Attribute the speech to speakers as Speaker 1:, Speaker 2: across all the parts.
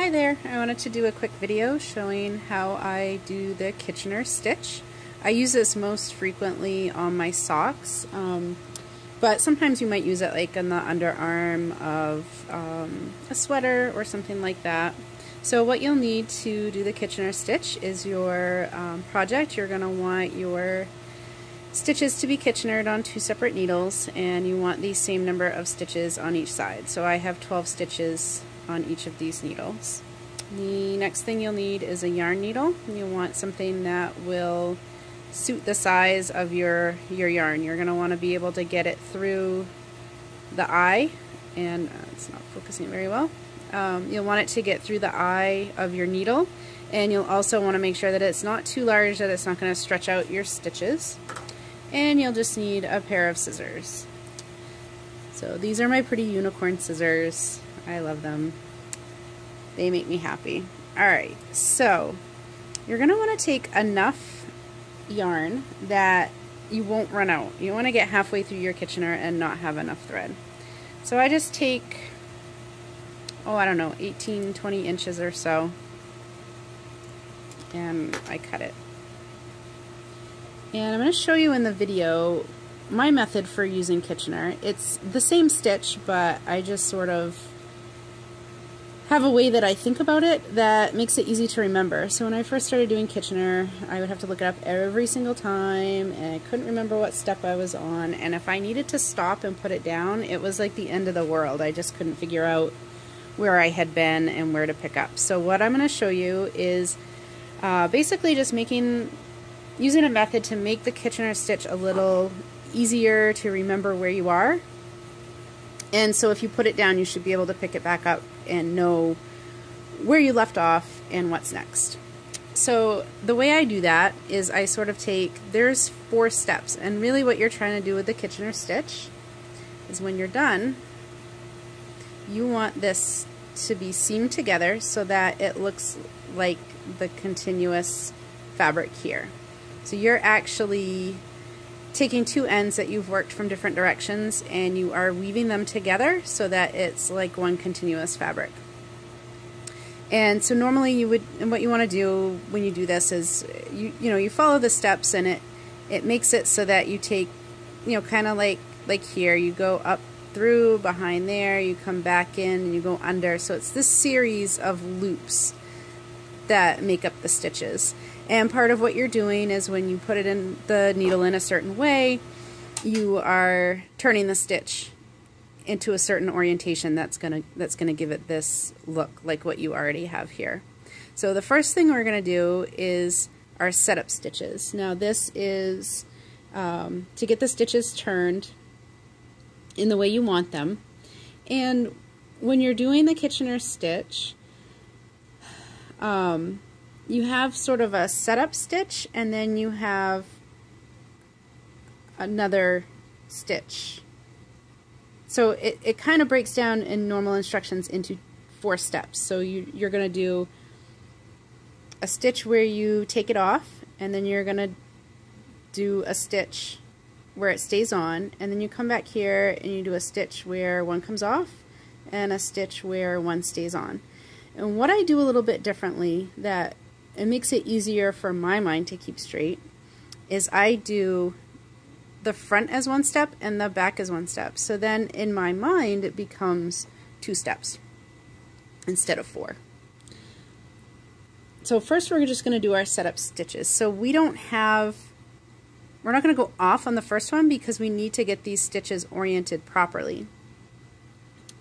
Speaker 1: Hi there, I wanted to do a quick video showing how I do the Kitchener stitch. I use this most frequently on my socks, but sometimes you might use it like on the underarm of a sweater or something like that. So what you'll need to do the Kitchener stitch is your project. You're going to want your stitches to be Kitchenered on 2 separate needles, and you want the same number of stitches on each side. So I have 12 stitches on each of these needles. The next thing you'll need is a yarn needle. You'll want something that will suit the size of your yarn. You're going to want to be able to get it through the eye, and it's not focusing very well. You'll want it to get through the eye of your needle, and you'll also want to make sure that it's not too large, that it's not going to stretch out your stitches. And you'll just need a pair of scissors. So these are my pretty unicorn scissors. I love them. They make me happy. Alright, so you're going to want to take enough yarn that you won't run out. You want to get halfway through your Kitchener and not have enough thread. So I just take, I don't know, 18, 20 inches or so, and I cut it. And I'm going to show you in the video my method for using Kitchener. It's the same stitch, but I just sort of have a way that I think about it that makes it easy to remember. So when I first started doing Kitchener, I would have to look it up every single time, and I couldn't remember what step I was on, and if I needed to stop and put it down, it was like the end of the world. I just couldn't figure out where I had been and where to pick up. So what I'm going to show you is basically just using a method to make the Kitchener stitch a little easier to remember where you are. And so if you put it down, you should be able to pick it back up and know where you left off and what's next. So the way I do that is I sort of there's 4 steps, and really what you're trying to do with the Kitchener stitch is when you're done, you want this to be seamed together so that it looks like the continuous fabric here. So you're actually taking 2 ends that you've worked from different directions, and you are weaving them together so that it's like one continuous fabric. And so normally what you want to do when you do this is you follow the steps, and it makes it so that you take, kind of like here, you go up through behind there, you come back in, and you go under. So it's this series of loops that make up the stitches. And part of what you're doing is when you put it in the needle in a certain way, you are turning the stitch into a certain orientation that's gonna give it this look like what you already have here. So the first thing we're gonna do is our setup stitches. Now this is to get the stitches turned in the way you want them. And when you're doing the Kitchener stitch, you have sort of a setup stitch, and then you have another stitch. So it kind of breaks down in normal instructions into 4 steps. So you're going to do a stitch where you take it off, and then you're going to do a stitch where it stays on, and then you come back here and you do a stitch where one comes off and a stitch where one stays on. And what I do a little bit differently that it makes it easier for my mind to keep straight is I do the front as 1 step and the back as 1 step. So then in my mind it becomes 2 steps instead of 4. So first we're just going to do our setup stitches. So we're not going to go off on the first one because we need to get these stitches oriented properly.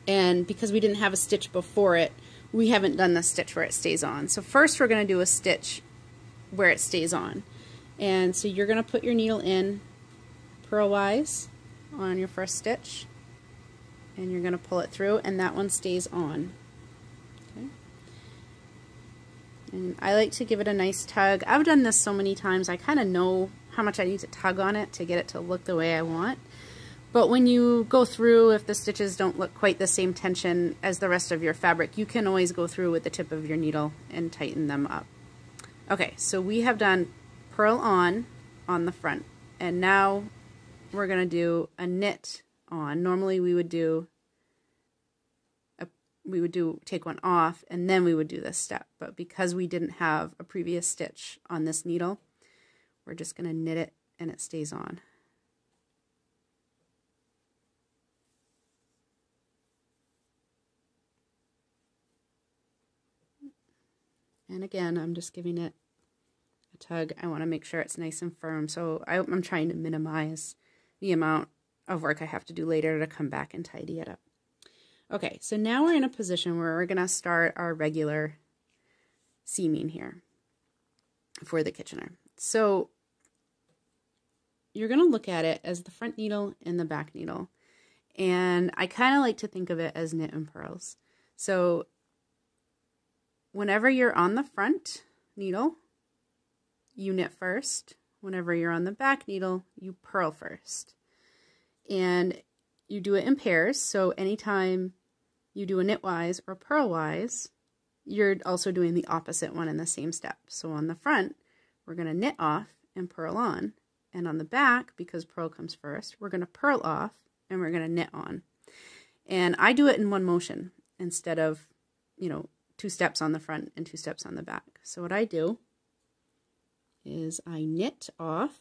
Speaker 1: And because we didn't have a stitch before it, we haven't done the stitch where it stays on. So first we're going to do a stitch where it stays on. And so you're going to put your needle in purlwise on your first stitch, and you're going to pull it through, and that one stays on. Okay. And I like to give it a nice tug. I've done this so many times, I kind of know how much I need to tug on it to get it to look the way I want. But when you go through, if the stitches don't look quite the same tension as the rest of your fabric, you can always go through with the tip of your needle and tighten them up. Okay, so we have done purl on the front, and now we're going to do a knit on. Normally we would do we would take one off and then we would do this step. But because we didn't have a previous stitch on this needle, we're just going to knit it and it stays on. And again, I'm just giving it a tug. I want to make sure it's nice and firm, so I'm trying to minimize the amount of work I have to do later to come back and tidy it up. Okay, so now we're in a position where we're going to start our regular seaming here for the Kitchener. So you're going to look at it as the front needle and the back needle, and I kind of like to think of it as knit and purls. So whenever you're on the front needle, you knit first. Whenever you're on the back needle, you purl first. And you do it in pairs, so anytime you do a knitwise or purlwise, you're also doing the opposite one in the same step. So on the front, we're going to knit off and purl on. And on the back, because purl comes first, we're going to purl off and we're going to knit on. And I do it in one motion instead of, 2 steps on the front and 2 steps on the back. So what I do is I knit off,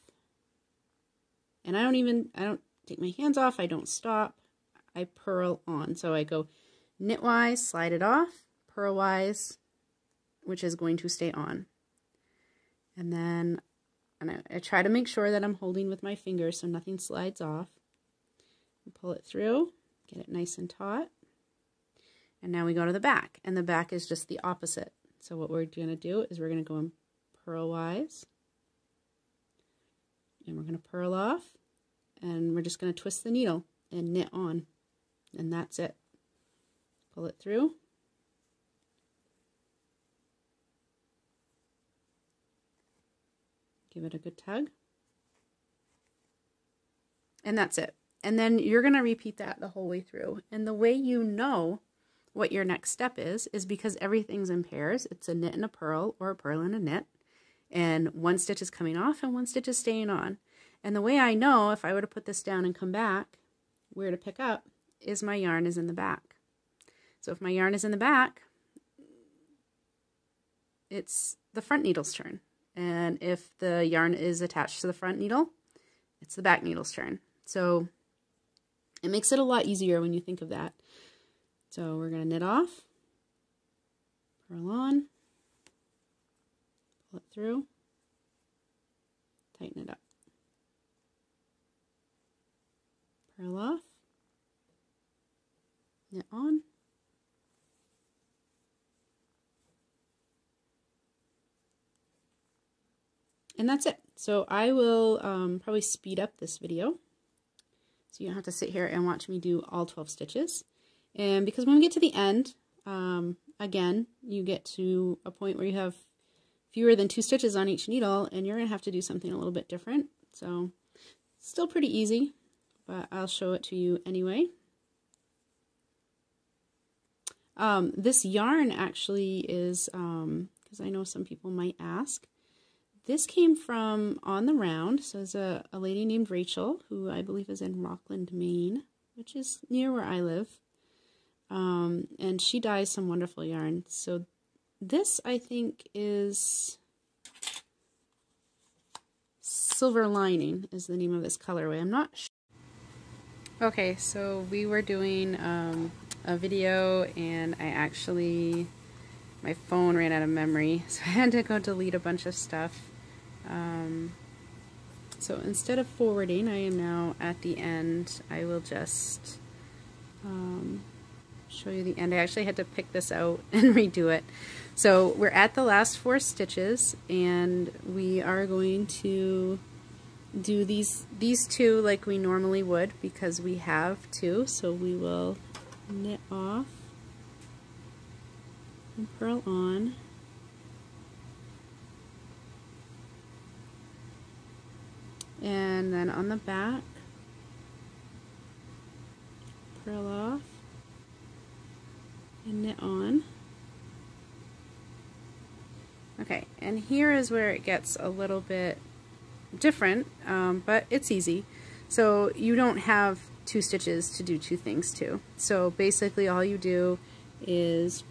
Speaker 1: and I don't take my hands off, I don't stop, I purl on. So I go knitwise, slide it off, purlwise, which is going to stay on. And then I try to make sure that I'm holding with my fingers so nothing slides off. Pull it through, get it nice and taut. And now we go to the back, and the back is just the opposite. So what we're going to do is we're going to go in purlwise, and we're going to purl off, and we're just going to twist the needle and knit on, and that's it. Pull it through. Give it a good tug. And that's it. And then you're going to repeat that the whole way through. And the way you know what your next step is because everything's in pairs. It's a knit and a purl, or a purl and a knit. And one stitch is coming off and one stitch is staying on. And the way I know, if I were to put this down and come back, where to pick up, is my yarn is in the back. So if my yarn is in the back, it's the front needle's turn. And if the yarn is attached to the front needle, it's the back needle's turn. So it makes it a lot easier when you think of that. So we're going to knit off, purl on, pull it through, tighten it up, purl off, knit on, and that's it. So I will probably speed up this video so you don't have to sit here and watch me do all 12 stitches. And because when we get to the end, again, you get to a point where you have fewer than 2 stitches on each needle, and you're going to have to do something a little bit different. So still pretty easy, but I'll show it to you anyway. This yarn actually is, because I know some people might ask, this came from On the Round. So there's a lady named Rachel, who I believe is in Rockland, Maine, which is near where I live. And she dyes some wonderful yarn. So this, I think, is Silver Lining is the name of this colorway. I'm not sure. Okay, so we were doing a video, and my phone ran out of memory, so I had to go delete a bunch of stuff. So instead of forwarding, I am now at the end. I will just show you the end. I actually had to pick this out and redo it. So we're at the last 4 stitches, and we are going to do these 2 like we normally would, because we have 2. So we will knit off and purl on, and then on the back purl off and knit on. Okay, and here is where it gets a little bit different, but it's easy. So you don't have 2 stitches to do 2 things to. So basically all you do is,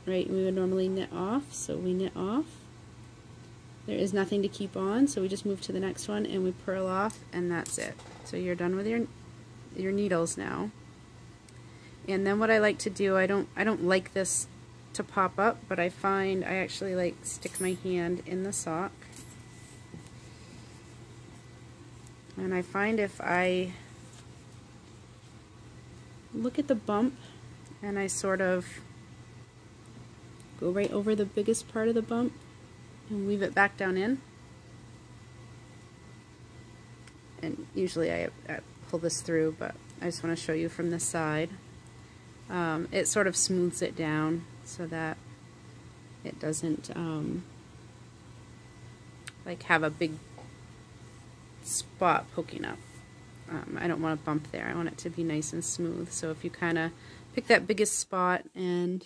Speaker 1: right, we would normally knit off, so we knit off. There is nothing to keep on, so we just move to the next one and we purl off, and that's it. So you're done with your needles now. And then what I like to do, I don't like this to pop up, but I find I actually like stick my hand in the sock. And I find if I look at the bump and I sort of go right over the biggest part of the bump and weave it back down in. And usually I pull this through, but I just want to show you from this side. It sort of smooths it down so that it doesn't like have a big spot poking up. I don't want a bump there. I want it to be nice and smooth. So if you kind of pick that biggest spot and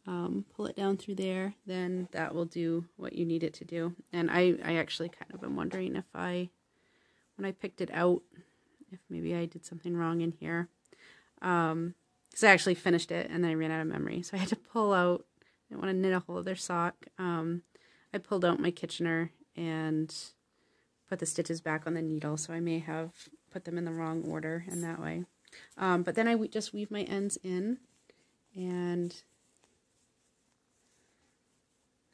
Speaker 1: pull it down through there, then that will do what you need it to do. And I actually kind of am wondering if when I picked it out, if maybe I did something wrong in here. Because I actually finished it and then I ran out of memory. So I had to pull out, I didn't want to knit a whole other sock. I pulled out my Kitchener and put the stitches back on the needle, so I may have put them in the wrong order in that way. But then I just weave my ends in, and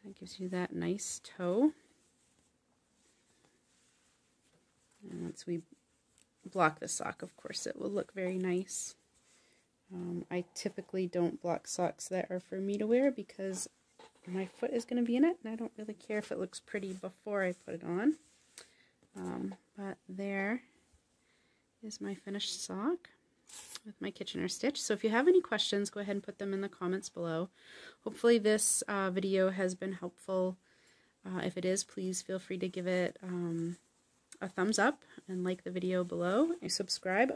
Speaker 1: that gives you that nice toe. And once we block the sock, of course, it will look very nice. I typically don't block socks that are for me to wear because my foot is going to be in it, and I don't really care if it looks pretty before I put it on. But there is my finished sock with my Kitchener stitch. So if you have any questions, go ahead and put them in the comments below. Hopefully this video has been helpful. If it is, please feel free to give it a thumbs up and like the video below and subscribe.